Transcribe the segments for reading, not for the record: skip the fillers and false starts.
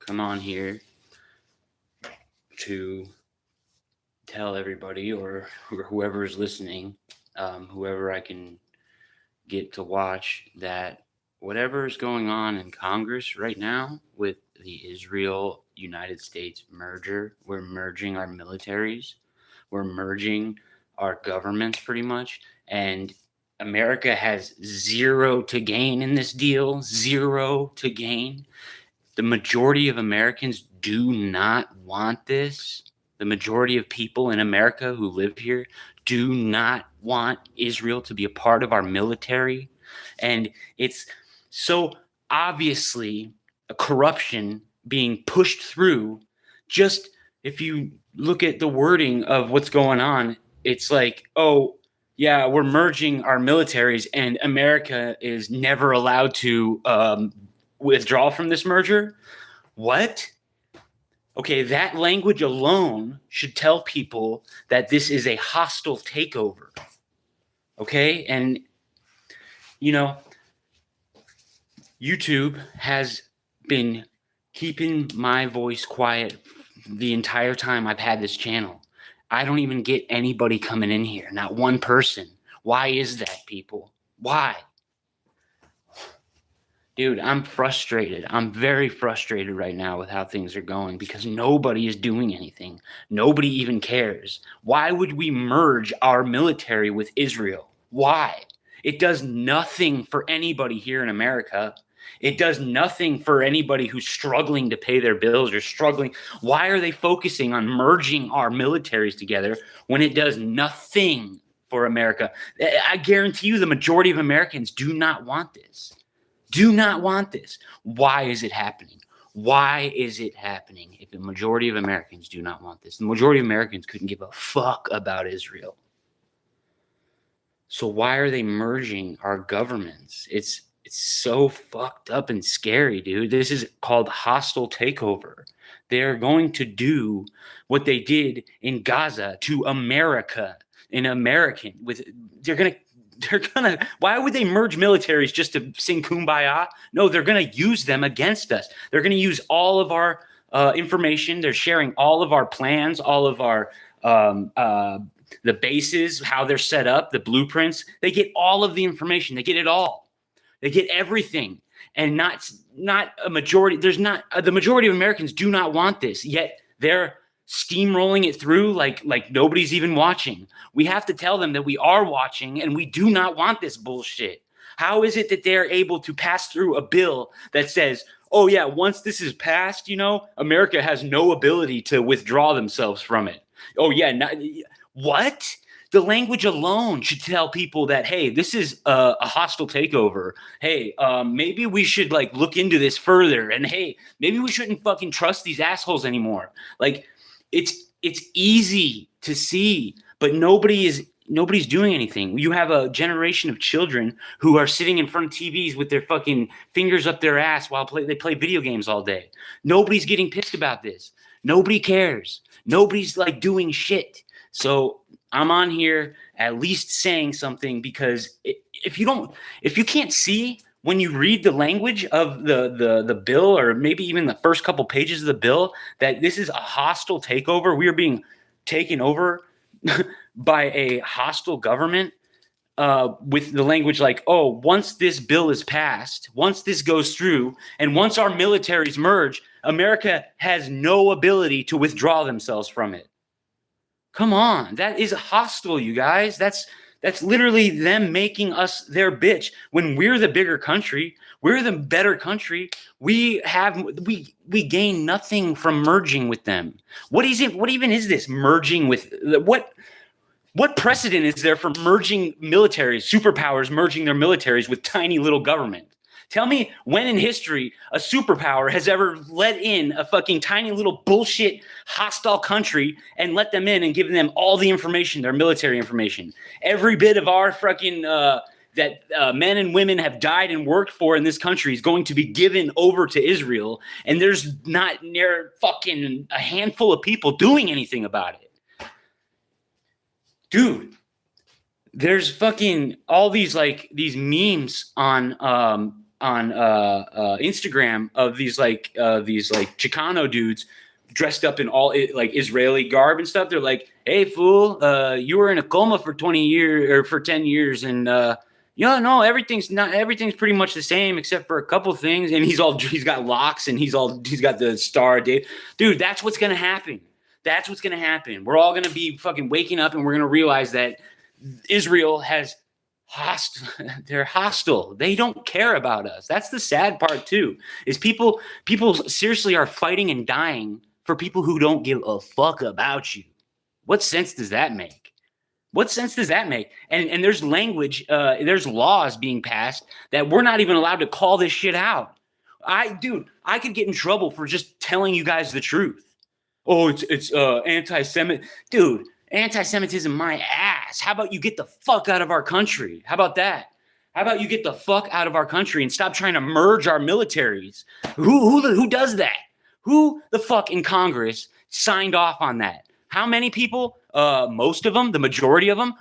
come on here to tell everybody or whoever is listening, whoever I can get to watch, that whatever is going on in Congress right now with the Israel United States merger, we're merging our militaries, we're merging our governments pretty much, and America has zero to gain in this deal, zero to gain. The majority of Americans do not want this. The majority of people in America who live here do not want Israel to be a part of our military. And it's so obviously a corruption being pushed through. Just if you look at the wording of what's going on, it's like, oh, yeah, we're merging our militaries and America is never allowed to withdraw from this merger. What? Okay, that language alone should tell people that this is a hostile takeover. Okay, and you know, YouTube has been keeping my voice quiet the entire time I've had this channel. I don't even get anybody coming in here, not one person. Why is that, people? Why? Dude, I'm frustrated. I'm very frustrated right now with how things are going because nobody is doing anything. Nobody even cares. Why would we merge our military with Israel? Why? It does nothing for anybody here in America. It does nothing for anybody who's struggling to pay their bills or struggling. Why are they focusing on merging our militaries together when it does nothing for America? I guarantee you the majority of Americans do not want this. Do not want this. Why is it happening? Why is it happening if the majority of Americans do not want this? The majority of Americans couldn't give a fuck about Israel. So why are they merging our governments? It's so fucked up and scary, dude. This is called hostile takeover. They're going to do what they did in Gaza to America, an American. Why would they merge militaries just to sing Kumbaya? No, they're going to use them against us. They're going to use all of our information. They're sharing all of our plans, all of our the bases, how they're set up, the blueprints. They get all of the information. They get it all. They get everything. And not a majority. The majority of Americans do not want this, yet they're steamrolling it through like nobody's even watching. We have to tell them that we are watching and we do not want this bullshit. How is it that they're able to pass through a bill that says, oh yeah, once this is passed, America has no ability to withdraw themselves from it? Oh yeah, what? The language alone should tell people that, hey, this is a hostile takeover. Hey, maybe we should look into this further. And hey, maybe we shouldn't fucking trust these assholes anymore. It's easy to see, but nobody's doing anything. You have a generation of children who are sitting in front of TVs with their fucking fingers up their ass while they play video games all day. Nobody's getting pissed about this. Nobody cares. Nobody's doing shit. So I'm on here at least saying something, because if you can't see when you read the language of the bill, or maybe even the first couple pages of the bill, that this is a hostile takeover, we are being taken over by a hostile government, with the language once this bill is passed, once this goes through, and once our militaries merge, America has no ability to withdraw themselves from it. Come on, that is hostile, you guys. That's literally them making us their bitch. When we're the bigger country, we're the better country. We gain nothing from merging with them. What even is this merging with what precedent is there for merging militaries, superpowers merging their militaries with tiny little government? Tell me when in history a superpower has ever let in a fucking tiny little bullshit hostile country and let them in and given them all the information, their military information. Every bit of our fucking that men and women have died and worked for in this country is going to be given over to Israel, and there's not near fucking a handful of people doing anything about it. Dude, there's fucking all these these memes on Instagram of these like Chicano dudes dressed up in all like Israeli garb and stuff. They're like, "Hey, fool, you were in a coma for 20 years or for 10 years, and no, everything's pretty much the same except for a couple things." And he's got locks and he's got the star, Dave. Dude, that's what's gonna happen. That's what's gonna happen. We're all gonna be fucking waking up and we're gonna realize that Israel has they're hostile. They don't care about us. That's the sad part too. Is people seriously are fighting and dying for people who don't give a fuck about you. What sense does that make? What sense does that make? And there's language, there's laws being passed that we're not even allowed to call this shit out. I could get in trouble for just telling you guys the truth. Oh, it's anti-Semitic. Dude, anti-Semitism my ass. How about you get the fuck out of our country? How about that? How about you get the fuck out of our country and stop trying to merge our militaries? Who does that? Who the fuck in Congress signed off on that? How many people? Most of them, the majority of them.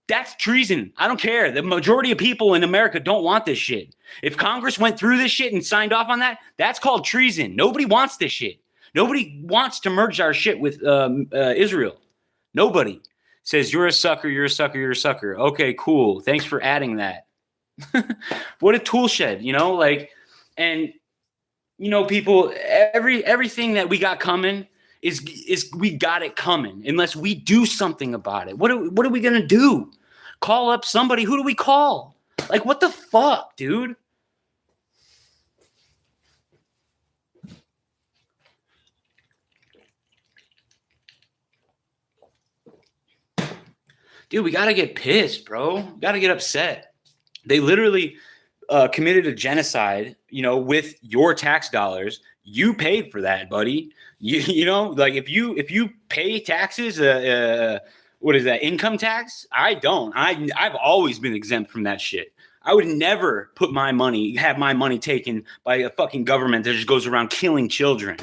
That's treason. I don't care. The majority of people in America don't want this shit. If Congress went through this shit and signed off on that, that's called treason. Nobody wants this shit. Nobody wants to merge our shit with Israel. Nobody says, you're a sucker, you're a sucker, you're a sucker. Okay, cool. Thanks for adding that. What a tool shed, and people, everything that we got coming is we got it coming unless we do something about it. What are we going to do? Call up somebody? Who do we call? Like, what the fuck, dude? Dude, we got to get pissed, bro. We got to get upset. They literally committed a genocide, with your tax dollars. You paid for that, buddy. If you pay taxes, what is that, income tax? I don't. I've always been exempt from that shit. I would never have my money taken by a fucking government that just goes around killing children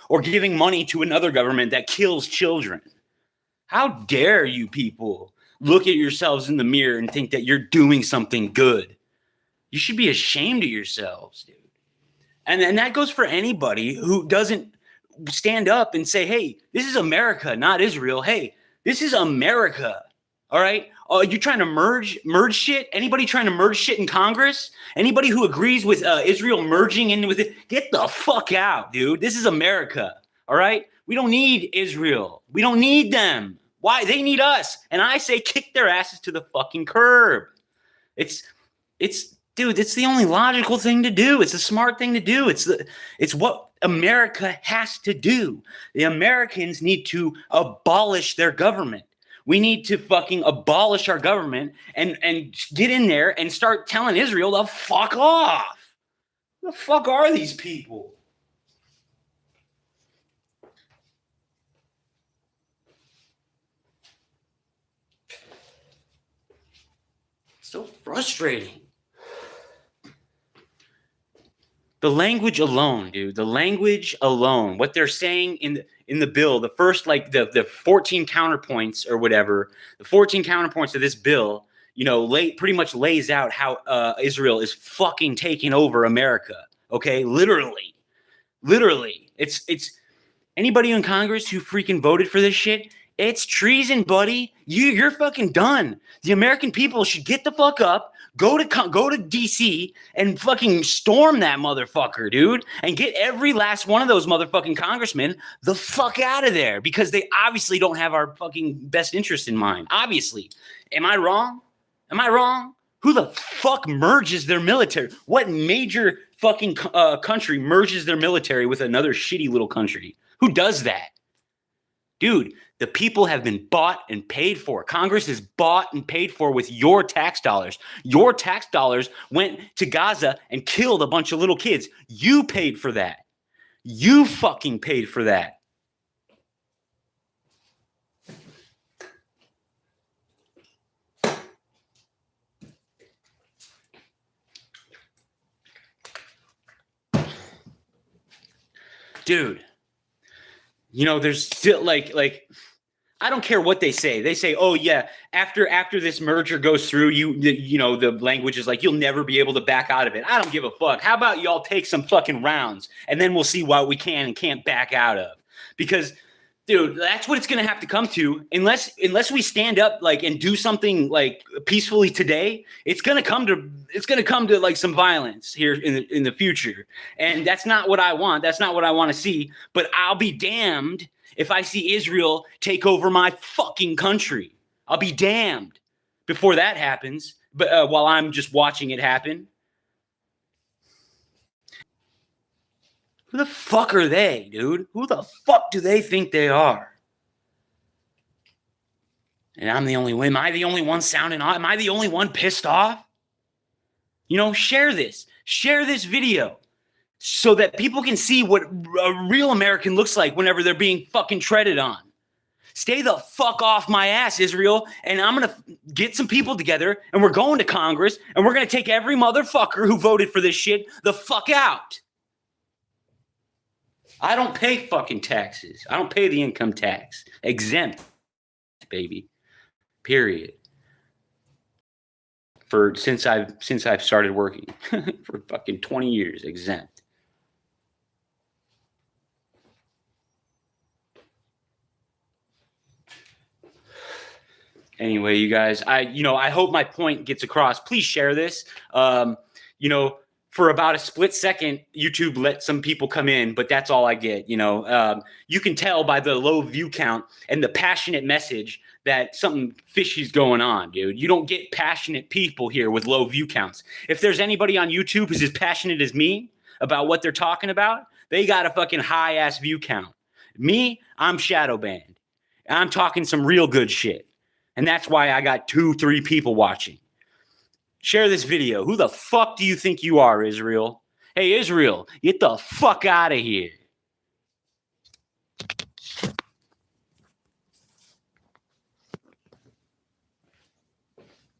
or giving money to another government that kills children. How dare you people look at yourselves in the mirror and think that you're doing something good? You should be ashamed of yourselves, dude. And that goes for anybody who doesn't stand up and say, hey, this is America, not Israel. Hey, this is America. All right. You trying to merge shit? Anybody trying to merge shit in Congress? Anybody who agrees with Israel merging in with it? Get the fuck out, dude. This is America. All right. We don't need Israel. We don't need them. Why? They need us. And I say kick their asses to the fucking curb. Dude, it's the only logical thing to do. It's a smart thing to do. It's what America has to do. The Americans need to abolish their government. We need to fucking abolish our government and get in there and start telling Israel to fuck off. Who the fuck are these people? So frustrating. The language alone, dude. The language alone. What they're saying in the bill, the first the 14 counterpoints or whatever, the 14 counterpoints of this bill, pretty much lays out how Israel is fucking taking over America. Okay, literally. It's anybody in Congress who freaking voted for this shit. It's treason, buddy. You're fucking done. The American people should get the fuck up, go to DC and fucking storm that motherfucker, dude, and get every last one of those motherfucking congressmen the fuck out of there because they obviously don't have our fucking best interest in mind. Obviously. Am I wrong? Who the fuck merges their military? What major fucking country merges their military with another shitty little country? Who does that? Dude, the people have been bought and paid for. Congress is bought and paid for with your tax dollars. Your tax dollars went to Gaza and killed a bunch of little kids. You paid for that. You fucking paid for that. Dude. There's still like I don't care what they say. They say, "Oh yeah, after this merger goes through, you know the language is like you'll never be able to back out of it." I don't give a fuck. How about y'all take some fucking rounds and then we'll see what we can and can't back out of. Because dude, that's what it's going to have to come to. Unless we stand up like and do something like peacefully today, it's going to come to like some violence here in the future. And that's not what I want. That's not what I want to see, but I'll be damned if I see Israel take over my fucking country. I'll be damned before that happens. But while I'm just watching it happen. Who the fuck are they, dude? Who the fuck do they think they are? And I'm the only one. Am I the only one sounding off? Am I the only one pissed off? You know, share this. Share this video so that people can see what a real American looks like whenever they're being fucking treaded on. Stay the fuck off my ass, Israel, and I'm going to get some people together, and we're going to Congress, and we're going to take every motherfucker who voted for this shit the fuck out. I don't pay fucking taxes. I don't pay the income tax. Exempt, baby. Period. Since I've started working for fucking 20 years, exempt. Anyway, you guys, I hope my point gets across. Please share this. For about a split second, YouTube let some people come in, but that's all I get. You can tell by the low view count and the passionate message that something fishy's going on, dude. You don't get passionate people here with low view counts. If there's anybody on YouTube who's as passionate as me about what they're talking about, they got a fucking high ass view count. Me, I'm shadow banned. I'm talking some real good shit. And that's why I got 2-3 people watching. Share this video. Who the fuck do you think you are, Israel? Hey, Israel, get the fuck out of here.